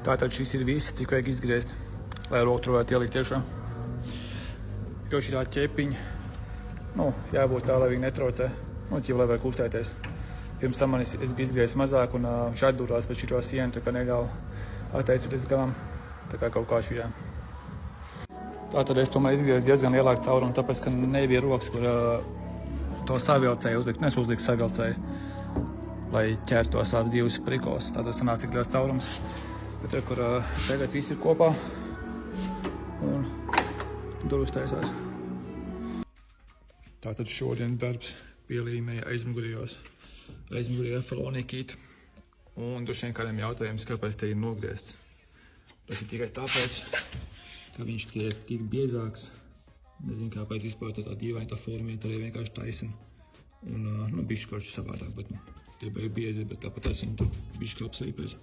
Tātad šis ir viss, cik vajag izgriezt, lai roktu varētu ielikt iekšā. Jo šī tā ķepiņa, jābūt tā, lai viņi netraucē, lai var kustēties. Pirms tam es biju izgriezis mazāk un šādi durās pēc šito sienu, tā kā neļauj atteikt līdz galam, tā kā kaut kā šajā. Tātad es tomēr izgriezu diezgan lielāku caurumu, tāpēc, ka nebija rokas, kur to savilcēju uzlikt. Es uzliku savilcēju, lai ķertu tos divus prikos. Tātad sanāk cik liels caurums. Bet kur tagad viss ir kopā un durvis taisās. Tātad šodien darbs pielīmēja aizmugurējā falonikītu. Un droši vien kādiem jautājums, kāpēc te ir nogriezts. Tas ir tikai tāpēc, ka viņš tiek tik biezāks. Nezinu, kāpēc vispār tā dīvaina tā formieta arī vienkārši taisina. Un bišķi korši savādāk, bet tie bija biezi, bet tāpat taisina tu bišķi apsvīpēs.